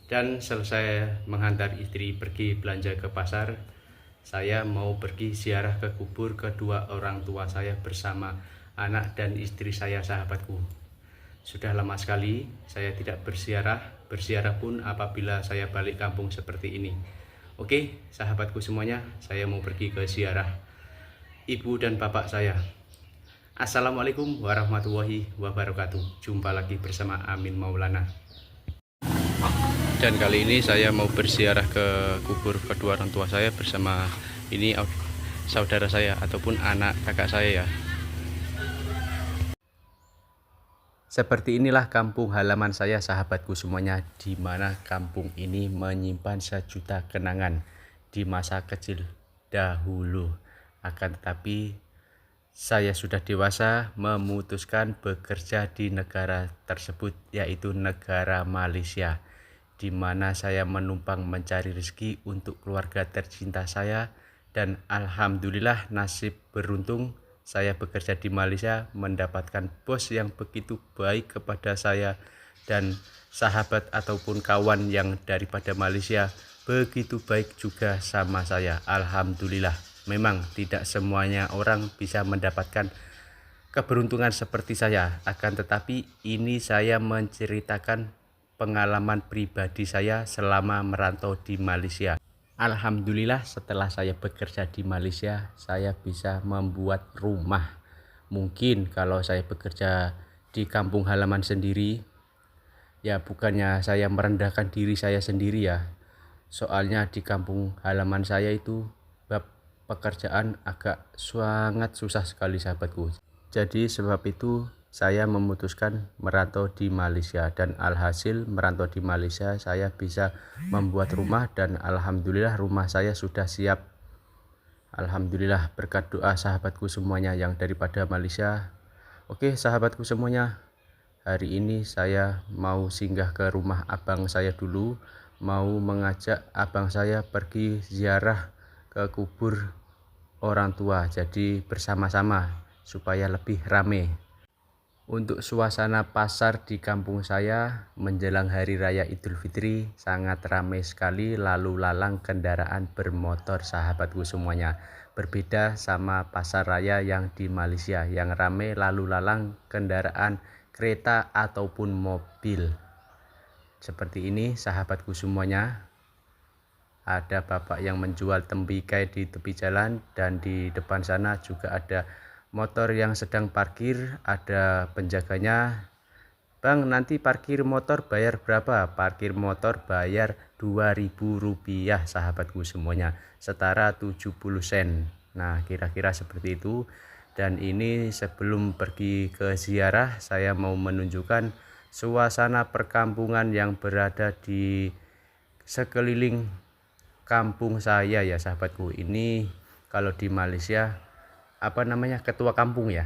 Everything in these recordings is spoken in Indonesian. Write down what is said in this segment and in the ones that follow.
Dan selesai menghantar istri pergi belanja ke pasar, saya mau pergi ziarah ke kubur kedua orang tua saya bersama anak dan istri saya, sahabatku. Sudah lama sekali saya tidak berziarah pun apabila saya balik kampung seperti ini. Oke, sahabatku semuanya, saya mau pergi ke ziarah ibu dan bapak saya. Assalamualaikum warahmatullahi wabarakatuh. Jumpa lagi bersama Amin Maulana. Dan kali ini saya mau berziarah ke kubur kedua orang tua saya bersama ini saudara saya ataupun anak kakak saya ya. Seperti inilah kampung halaman saya, sahabatku semuanya, di mana kampung ini menyimpan sejuta kenangan di masa kecil dahulu. Akan tetapi saya sudah dewasa memutuskan bekerja di negara tersebut, yaitu negara Malaysia, di mana saya menumpang mencari rezeki untuk keluarga tercinta saya. Dan alhamdulillah nasib beruntung, saya bekerja di Malaysia mendapatkan bos yang begitu baik kepada saya, dan sahabat ataupun kawan yang daripada Malaysia begitu baik juga sama saya. Alhamdulillah. Memang tidak semuanya orang bisa mendapatkan keberuntungan seperti saya, akan tetapi ini saya menceritakan pengalaman pribadi saya selama merantau di Malaysia. Alhamdulillah, setelah saya bekerja di Malaysia, saya bisa membuat rumah. Mungkin kalau saya bekerja di kampung halaman sendiri, ya bukannya saya merendahkan diri saya sendiri ya. Soalnya di kampung halaman saya itu bab pekerjaan agak sangat susah sekali, sahabatku. Jadi sebab itu saya memutuskan merantau di Malaysia, dan alhasil merantau di Malaysia saya bisa membuat rumah, dan alhamdulillah rumah saya sudah siap. Alhamdulillah berkat doa sahabatku semuanya yang daripada Malaysia. Oke sahabatku semuanya, hari ini saya mau singgah ke rumah abang saya dulu, mau mengajak abang saya pergi ziarah ke kubur orang tua, jadi bersama-sama supaya lebih rame. Untuk suasana pasar di kampung saya menjelang Hari Raya Idul Fitri sangat ramai sekali lalu lalang kendaraan bermotor, sahabatku semuanya. Berbeda sama pasar raya yang di Malaysia yang ramai lalu lalang kendaraan kereta ataupun mobil. Seperti ini sahabatku semuanya. Ada bapak yang menjual tembikar di tepi jalan, dan di depan sana juga ada motor yang sedang parkir. Ada penjaganya. Bang, nanti parkir motor bayar berapa? Parkir motor bayar Rp2.000, sahabatku semuanya, setara 70 sen. Nah kira-kira seperti itu. Dan ini sebelum pergi ke ziarah, saya mau menunjukkan suasana perkampungan yang berada di sekeliling kampung saya ya, sahabatku. Ini kalau di Malaysia apa namanya, ketua kampung ya.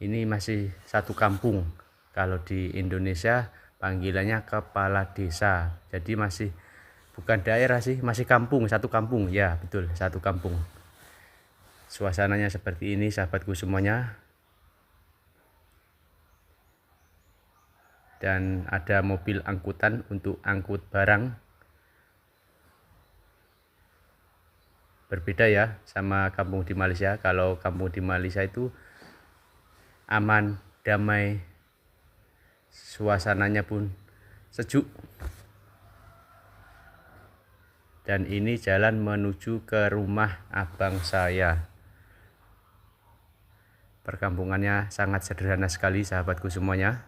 Ini masih satu kampung. Kalau di Indonesia panggilannya kepala desa. Jadi masih bukan daerah sih, masih kampung, satu kampung ya, betul, satu kampung. Suasananya seperti ini sahabatku semuanya. Dan ada mobil angkutan untuk angkut barang. Berbeda ya sama kampung di Malaysia. Kalau kampung di Malaysia itu aman, damai, suasananya pun sejuk. Dan ini jalan menuju ke rumah abang saya. Perkampungannya sangat sederhana sekali, sahabatku semuanya.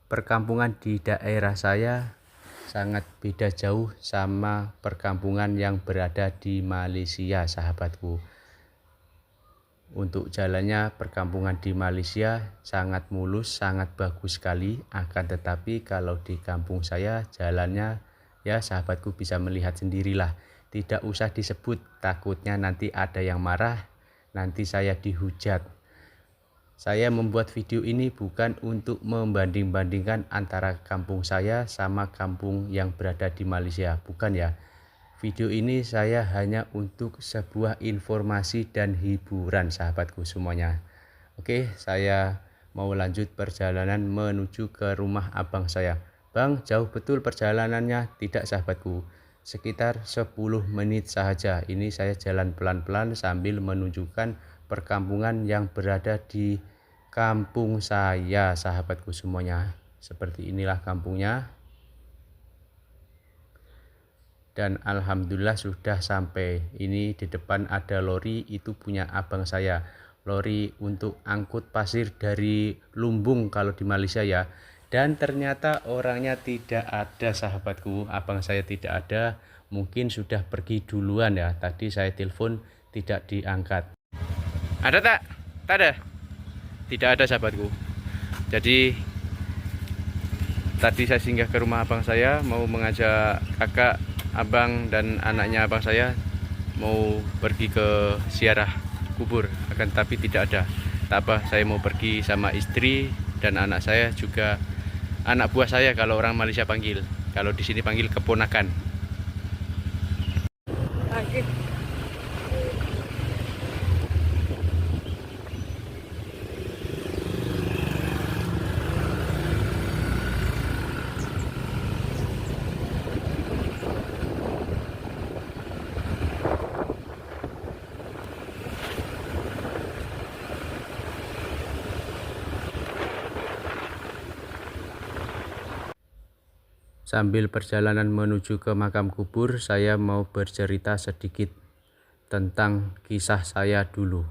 Perkampungan di daerah saya sangat beda jauh sama perkampungan yang berada di Malaysia, sahabatku. Untuk jalannya perkampungan di Malaysia sangat mulus, sangat bagus sekali. Akan tetapi kalau di kampung saya jalannya ya sahabatku bisa melihat sendirilah. Tidak usah disebut, takutnya nanti ada yang marah, nanti saya dihujat. Saya membuat video ini bukan untuk membanding-bandingkan antara kampung saya sama kampung yang berada di Malaysia, bukan ya. Video ini saya hanya untuk sebuah informasi dan hiburan, sahabatku semuanya. Oke, saya mau lanjut perjalanan menuju ke rumah abang saya. Bang, jauh betul perjalanannya? Tidak sahabatku, sekitar 10 menit saja. Ini saya jalan pelan-pelan sambil menunjukkan perkampungan yang berada di kampung saya, sahabatku semuanya. Seperti inilah kampungnya. Dan alhamdulillah sudah sampai. Ini di depan ada lori, itu punya abang saya. Lori untuk angkut pasir dari Lumbung kalau di Malaysia ya. Dan ternyata orangnya tidak ada, sahabatku. Abang saya tidak ada, mungkin sudah pergi duluan ya. Tadi saya telepon tidak diangkat. Ada tak? Tak ada? Tidak ada, sahabatku. Jadi tadi saya singgah ke rumah abang saya, mau mengajak kakak, abang dan anaknya abang saya mau pergi ke ziarah kubur, akan tapi tidak ada. Tak apa, saya mau pergi sama istri dan anak saya, juga anak buah saya kalau orang Malaysia panggil. Kalau di sini panggil keponakan. Sambil perjalanan menuju ke makam kubur, saya mau bercerita sedikit tentang kisah saya dulu.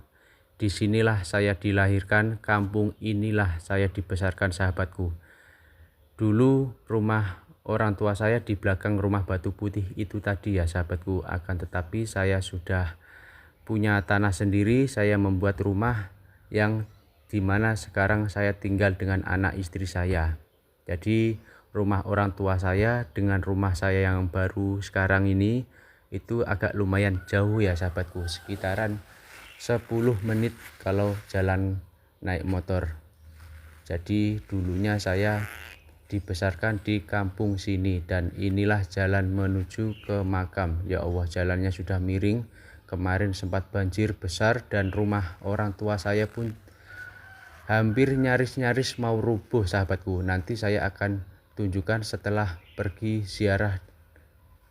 Disinilah saya dilahirkan, kampung inilah saya dibesarkan, sahabatku. Dulu rumah orang tua saya di belakang rumah batu putih itu tadi ya, sahabatku. Akan tetapi saya sudah punya tanah sendiri, saya membuat rumah yang dimana sekarang saya tinggal dengan anak istri saya. Jadi rumah orang tua saya dengan rumah saya yang baru sekarang ini itu agak lumayan jauh ya, sahabatku, sekitaran 10 menit kalau jalan naik motor. Jadi dulunya saya dibesarkan di kampung sini, dan inilah jalan menuju ke makam. Ya Allah, jalannya sudah miring, kemarin sempat banjir besar dan rumah orang tua saya pun hampir nyaris-nyaris mau rubuh, sahabatku. Nanti saya akan tunjukkan setelah pergi ziarah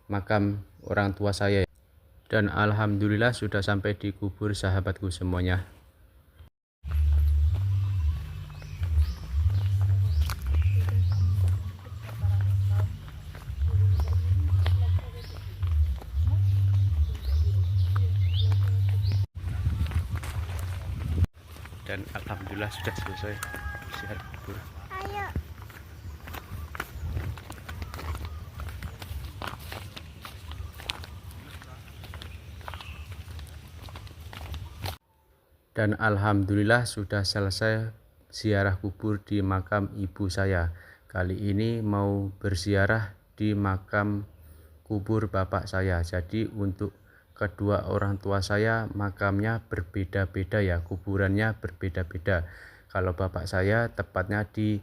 makam orang tua saya. Dan alhamdulillah sudah sampai di kubur, sahabatku semuanya. Dan alhamdulillah sudah selesai ziarah kubur. Dan alhamdulillah sudah selesai ziarah kubur di makam ibu saya. Kali ini mau berziarah di makam kubur bapak saya. Jadi untuk kedua orang tua saya makamnya berbeda-beda ya, kuburannya berbeda-beda. Kalau bapak saya tepatnya di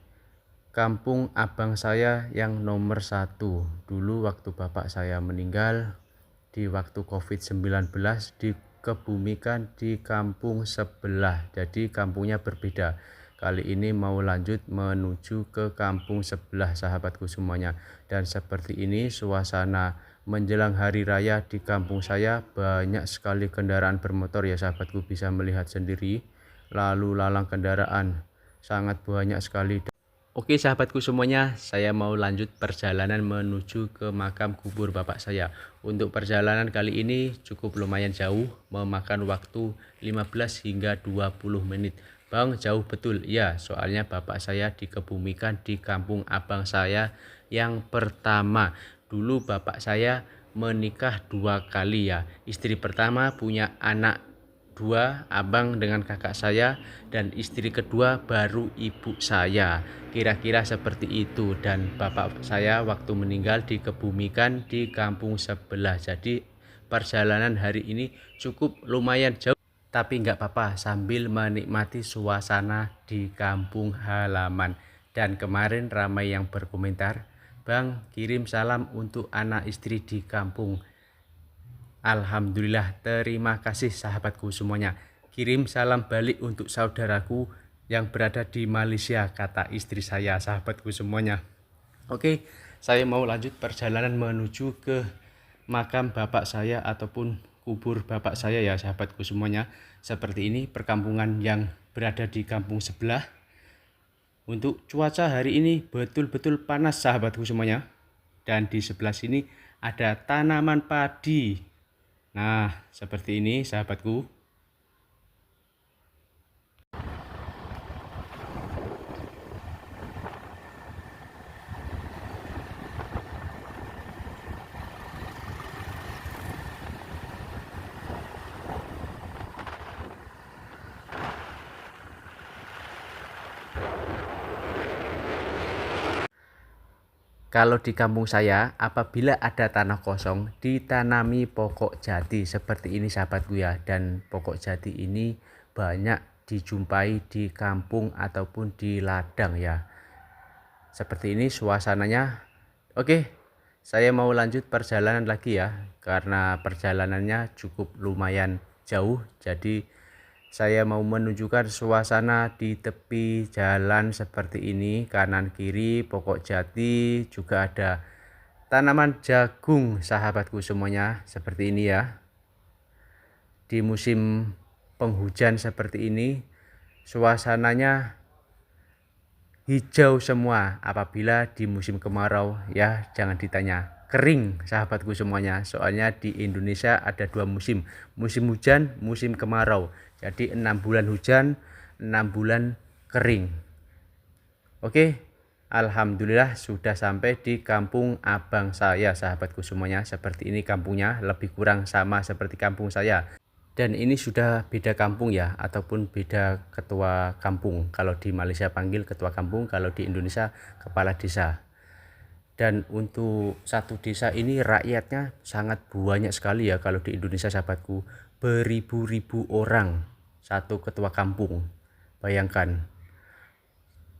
kampung abang saya yang nomor 1. Dulu waktu bapak saya meninggal di waktu COVID-19 dikebumikan di kampung sebelah. Jadi kampungnya berbeda. Kali ini mau lanjut menuju ke kampung sebelah, sahabatku semuanya. Dan seperti ini suasana menjelang hari raya di kampung saya. Banyak sekali kendaraan bermotor ya, sahabatku, bisa melihat sendiri. Lalu lalang kendaraan sangat banyak sekali. Oke sahabatku semuanya, saya mau lanjut perjalanan menuju ke makam kubur bapak saya. Untuk perjalanan kali ini cukup lumayan jauh, memakan waktu 15 hingga 20 menit. Bang, jauh betul? Ya, soalnya bapak saya dikebumikan di kampung abang saya yang pertama. Dulu bapak saya menikah 2 kali ya. Istri pertama punya anak 2, abang dengan kakak saya, dan istri kedua baru ibu saya. Kira-kira seperti itu. Dan bapak saya waktu meninggal dikebumikan di kampung sebelah. Jadi perjalanan hari ini cukup lumayan jauh, tapi nggak apa-apa, sambil menikmati suasana di kampung halaman. Dan kemarin ramai yang berkomentar, Bang, kirim salam untuk anak istri di kampung. Alhamdulillah, terima kasih sahabatku semuanya. Kirim salam balik untuk saudaraku yang berada di Malaysia, kata istri saya, sahabatku semuanya. Oke, saya mau lanjut perjalanan menuju ke makam bapak saya ataupun kubur bapak saya ya sahabatku semuanya. Seperti ini perkampungan yang berada di kampung sebelah. Untuk cuaca hari ini betul-betul panas sahabatku semuanya. Dan di sebelah sini ada tanaman padi. Nah, seperti ini sahabatku. Kalau di kampung saya, apabila ada tanah kosong, ditanami pokok jati seperti ini sahabatku ya. Dan pokok jati ini banyak dijumpai di kampung ataupun di ladang ya. Seperti ini suasananya. Oke, saya mau lanjut perjalanan lagi ya. Karena perjalanannya cukup lumayan jauh, jadi saya mau menunjukkan suasana di tepi jalan seperti ini, kanan kiri pokok jati, juga ada tanaman jagung sahabatku semuanya, seperti ini ya. Di musim penghujan seperti ini, suasananya hijau semua. Apabila di musim kemarau ya jangan ditanya, kering sahabatku semuanya. Soalnya di Indonesia ada dua musim, musim hujan, musim kemarau. Jadi 6 bulan hujan, 6 bulan kering. Oke, alhamdulillah sudah sampai di kampung abang saya sahabatku semuanya. Seperti ini kampungnya, lebih kurang sama seperti kampung saya. Dan ini sudah beda kampung ya, ataupun beda ketua kampung. Kalau di Malaysia panggil ketua kampung, kalau di Indonesia kepala desa. Dan untuk satu desa ini rakyatnya sangat banyak sekali ya. Kalau di Indonesia sahabatku, beribu-ribu orang satu ketua kampung. Bayangkan,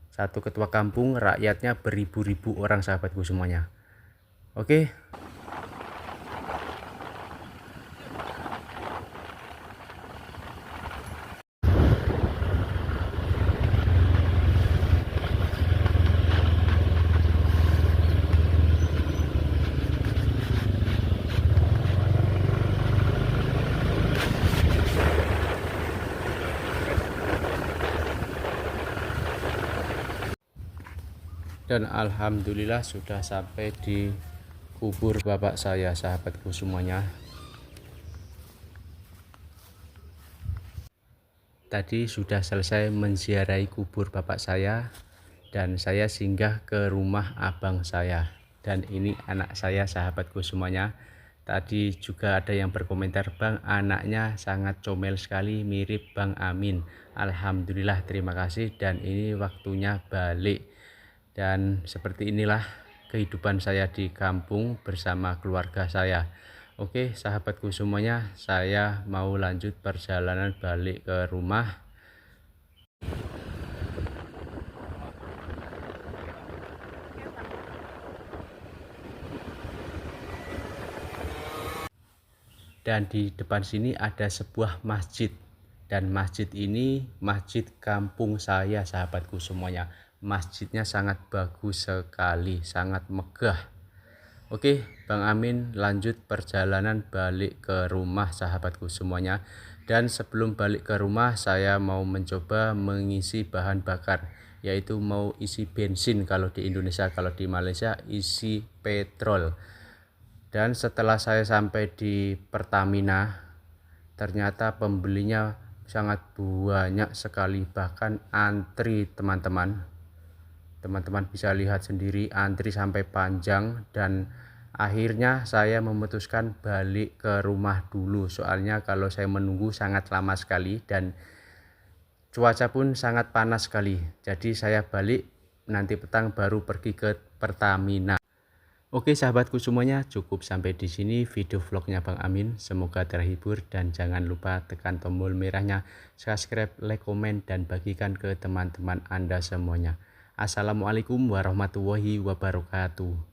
satu ketua kampung rakyatnya beribu-ribu orang sahabatku semuanya. Oke. Dan alhamdulillah sudah sampai di kubur bapak saya sahabatku semuanya. Tadi sudah selesai menziarahi kubur bapak saya, dan saya singgah ke rumah abang saya. Dan ini anak saya sahabatku semuanya. Tadi juga ada yang berkomentar, Bang, anaknya sangat comel sekali, mirip Bang Amin. Alhamdulillah, terima kasih. Dan ini waktunya balik. Dan seperti inilah kehidupan saya di kampung bersama keluarga saya. Oke sahabatku semuanya, saya mau lanjut perjalanan balik ke rumah. Dan di depan sini ada sebuah masjid. Dan masjid ini masjid kampung saya sahabatku semuanya. Masjidnya sangat bagus sekali, sangat megah. Oke, Bang Amin lanjut perjalanan balik ke rumah sahabatku semuanya. Dan sebelum balik ke rumah, saya mau mencoba mengisi bahan bakar, yaitu mau isi bensin kalau di Indonesia, kalau di Malaysia isi petrol. Dan setelah saya sampai di Pertamina, ternyata pembelinya sangat banyak sekali, bahkan antri teman-teman. Teman-teman bisa lihat sendiri, antri sampai panjang. Dan akhirnya saya memutuskan balik ke rumah dulu, soalnya kalau saya menunggu sangat lama sekali dan cuaca pun sangat panas sekali. Jadi saya balik, nanti petang baru pergi ke Pertamina. Oke sahabatku semuanya, cukup sampai di sini video vlognya Bang Amin. Semoga terhibur dan jangan lupa tekan tombol merahnya, subscribe, like, komen, dan bagikan ke teman-teman Anda semuanya. Assalamualaikum warahmatullahi wabarakatuh.